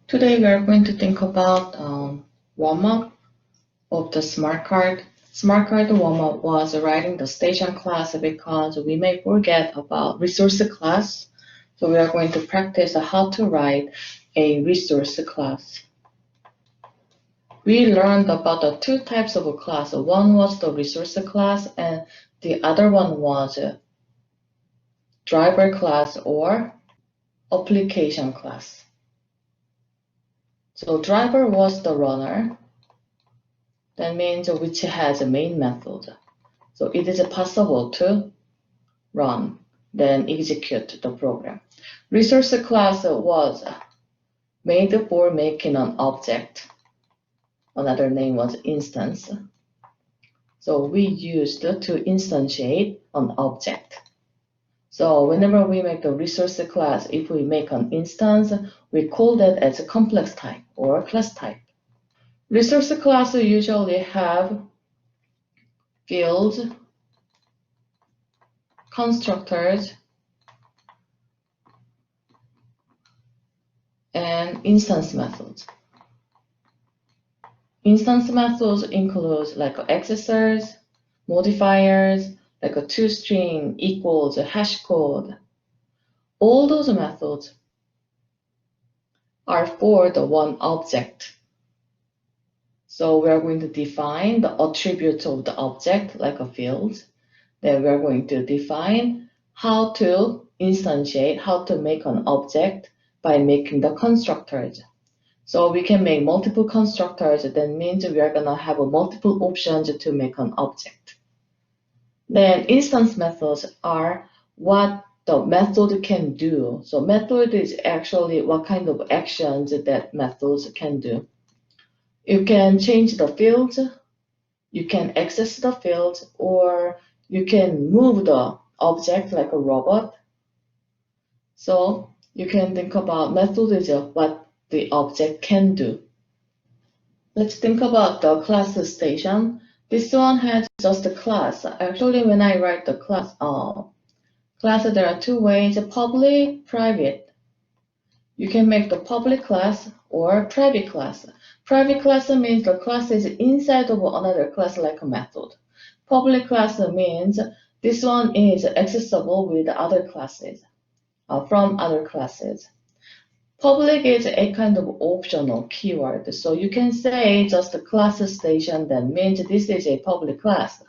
Today we are going to think about warm-up of the smart card. Smart card warm-up was writing the station class because we may forget about resource class. So we are going to practice how to write a resource class. We learned about the two types of a class. One was the resource class and the other one was driver class or application class. So driver was the runner. That means which has a main method. So it is possible to run, then execute the program. Resource class was made for making an object. Another name was instance. So we used to instantiate an object. So whenever we make the resource class, if we make an instance, we call that as a complex type or class type. Resource class usually have fields, constructors, and instance methods. Instance methods include like accessors, modifiers, like a toString, equals, hash code. All those methods are for the one object. So we are going to define the attributes of the object, like a field. Then we are going to define how to instantiate, how to make an object by making the constructors. So we can make multiple constructors. That means we are going to have multiple options to make an object. Then instance methods are what the method can do. So method is actually what kind of actions that methods can do. You can change the fields, you can access the fields, or you can move the object like a robot. So you can think about method is what the object can do. Let's think about the class station. This one has just a class. Actually, when I write the class, there are two ways, public, private. You can make the public class or private class. Private class means the class is inside of another class like a method. Public class means this one is accessible with other classes, from other classes. Public is a kind of optional keyword. So you can say just a class station, that means this is a public class.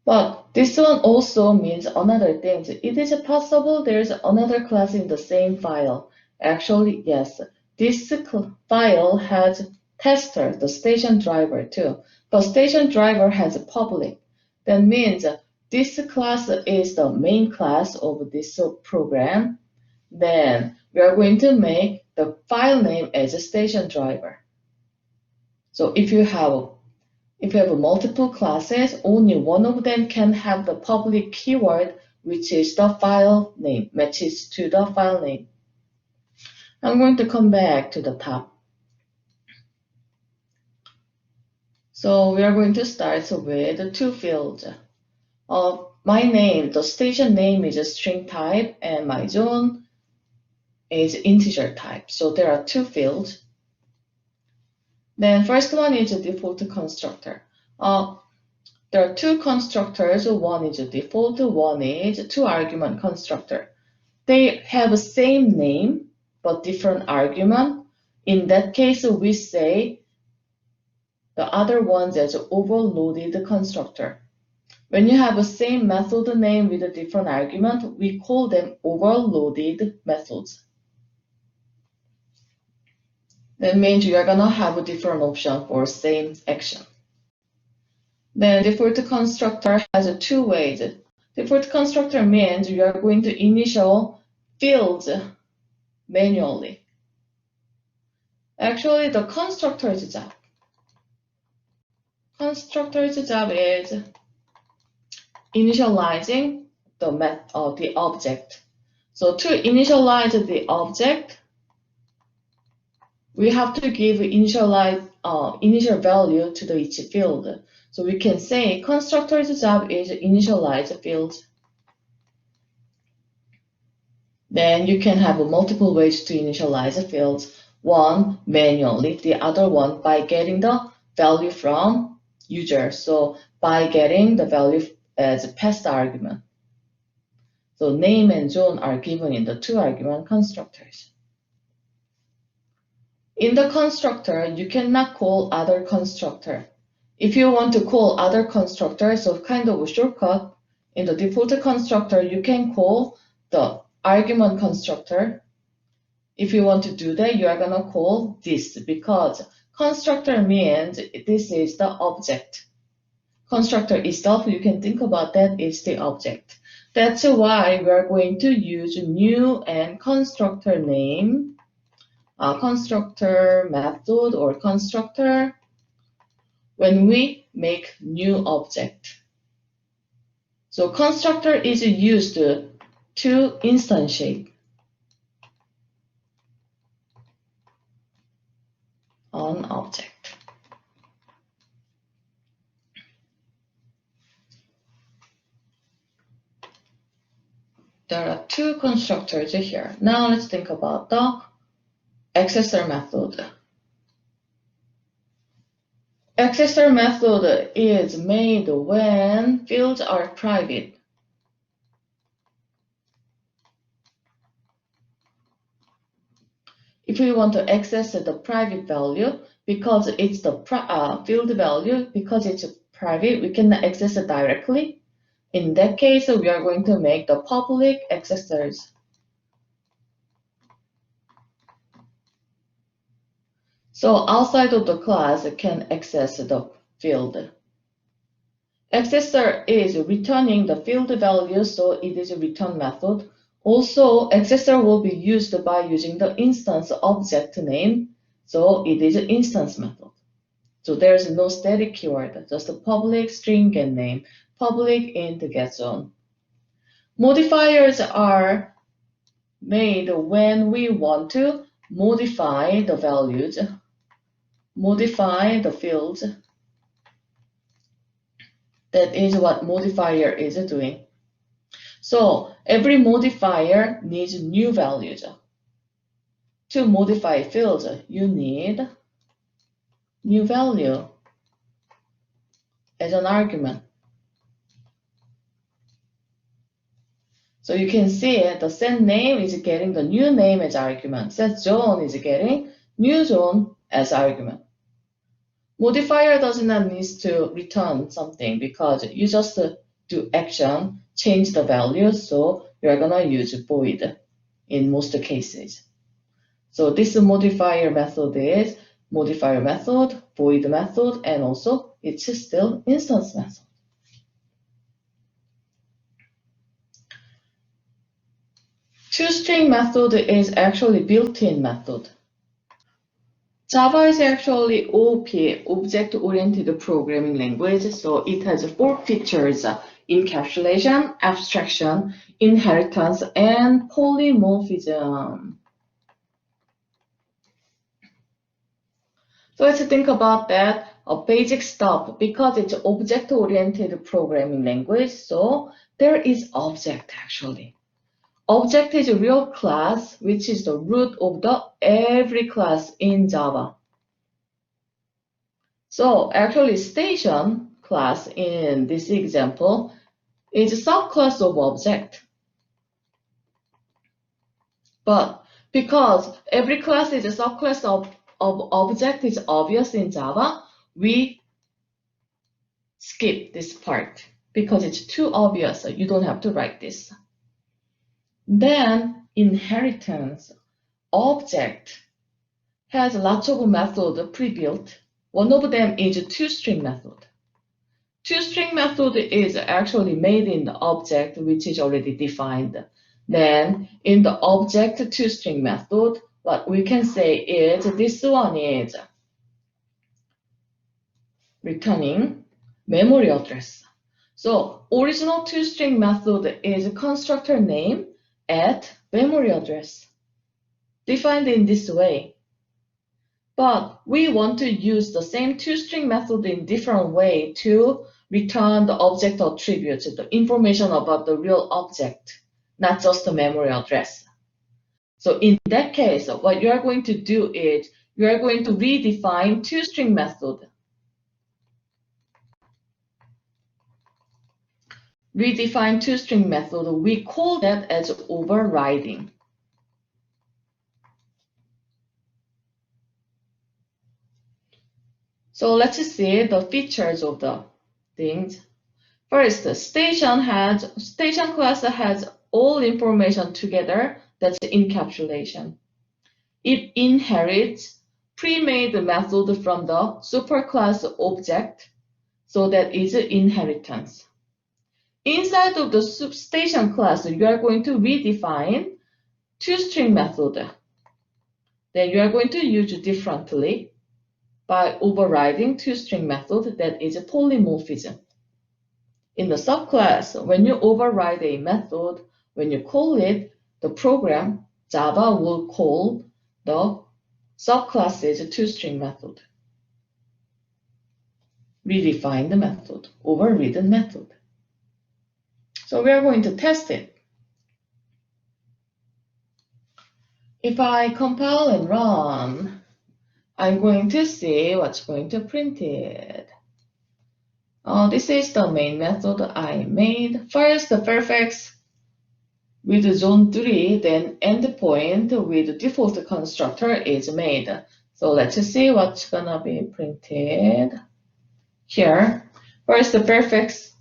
But this one also means another thing. It is possible there's another class in the same file. Actually, yes, this file has tester, the station driver too. But station driver has a public. That means this class is the main class of this program. Then we are going to make the file name as a station driver. So if you have multiple classes, only one of them can have the public keyword, which is the file name, matches to the file name. I'm going to come back to the top. So we are going to start with two fields. My name, the station name is a string type, and my zone is integer type. So there are two fields. Then first one is a default constructor. There are two constructors. One is a default, one is a two-argument constructor. They have the same name, but different argument. In that case, we say the other ones as overloaded constructor. When you have the same method name with a different argument, we call them overloaded methods. That means you are going to have a different option for same action. Then default constructor has two ways. Default constructor means you are going to initial fields manually. Actually, the constructor's job. Constructor's job is initializing the object. So to initialize the object, we have to give initial value to each field. So we can say constructor's job is initialize fields. Then you can have multiple ways to initialize fields. One manually, the other one by getting the value from user. So by getting the value as a passed argument. So name and zone are given in the two argument constructors. In the constructor, you cannot call other constructor. If you want to call other constructor, so kind of a shortcut, in the default constructor, you can call the argument constructor. If you want to do that, you are going to call this because constructor means this is the object. Constructor itself, you can think about that is the object. That's why we're going to use new and constructor name, constructor method or constructor when we make new object. So constructor is used to instantiate an object. There are two constructors here. Now let's think about the accessor method. Accessor method is made when fields are private. If we want to access the private value, because it's the field value, because it's private, we can access it directly. In that case, we are going to make the public accessors. So outside of the class can access the field. Accessor is returning the field value, so it is a return method. Also, accessor will be used by using the instance object name, so it is an instance method. So there is no static keyword, just a public string get name, public int get zone. Modifiers are made when we want to modify the values, modify the fields. That is what modifier is doing. So every modifier needs new values. To modify fields, you need new value as an argument. So you can see the set name is getting the new name as argument. Set zone is getting new zone as argument. Modifier does not need to return something because you just do action, change the value, so you are going to use void in most cases. So this modifier method is modifier method, void method, and also it's still instance method. toString method is actually built-in method. Java is actually OOP, object-oriented programming language, so it has 4 features: encapsulation, abstraction, inheritance, and polymorphism. So let's think about that. Basic stuff, because it's object-oriented programming language, so there is object actually. Object is a real class, which is the root of every class in Java. So actually station class in this example is a subclass of object. But because every class is a subclass of object is obvious in Java, we skip this part because it's too obvious. So you don't have to write this. Then inheritance. Object has lots of methods pre-built. One of them is a toString method. toString method is actually made in the object which is already defined. Then in the object toString method, what we can say is this one is returning memory address. So original toString method is constructor name at memory address, defined in this way. But we want to use the same toString method in different way to return the object attributes, the information about the real object, not just the memory address. So in that case, what you are going to do is you are going to redefine toString method. Redefine toString method, we call that as overriding. So let's see the features of the things. First, station class has all information together. That's encapsulation. It inherits pre-made method from the superclass object, so that is inheritance. Inside of the station class, you are going to redefine toString method. Then you are going to use differently by overriding toString method, that is a polymorphism. In the subclass, when you override a method, when you call it, the program, Java will call the subclass's toString method. Redefine the method, overridden method. So we are going to test it. If I compile and run, I'm going to see what's going to print it. This is the main method I made. First, the prefix with zone 3, then endpoint with default constructor is made. So let's see what's gonna be printed here. First, the prefix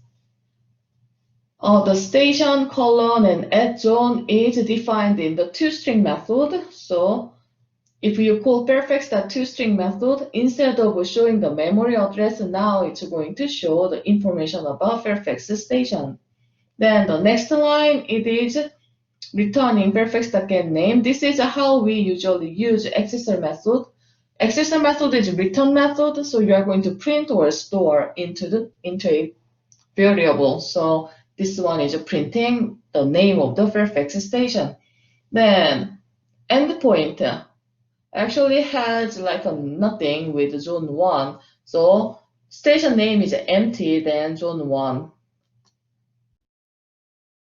of the station colon and at zone is defined in the toString method. So if you call prefix.toString method, instead of showing the memory address, now it's going to show the information about prefix station. Then the next line, it is returning prefix.getName. This is how we usually use accessor method. Accessor method is return method, so you are going to print or store into a variable. So this one is printing the name of the prefix station. Then endpoint actually has like a nothing with zone 1. So station name is empty, then zone 1.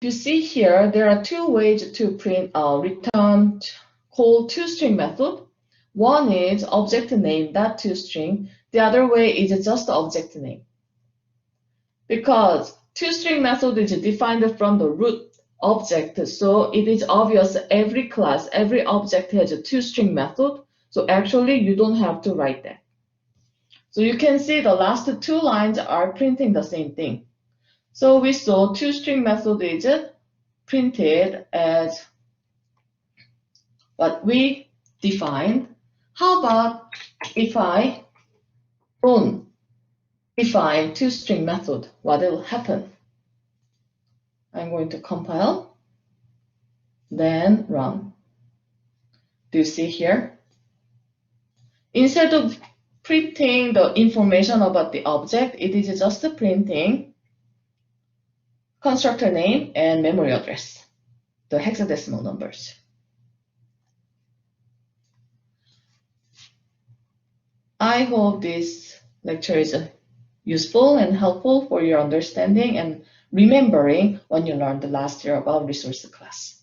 You see here, there are two ways to print return call toString method. One is object name toString. The other way is just object name. Because toString method is defined from the root object, so it is obvious every class, every object has a toString method. So actually, you don't have to write that. So you can see the last two lines are printing the same thing. So we saw toString method is printed as what we defined. How about if I don't define toString method, what will happen? I'm going to compile, then run. Do you see here? Instead of printing the information about the object, it is just printing constructor name and memory address, the hexadecimal numbers. I hope this lecture is useful and helpful for your understanding and remembering what you learned last year about resource class.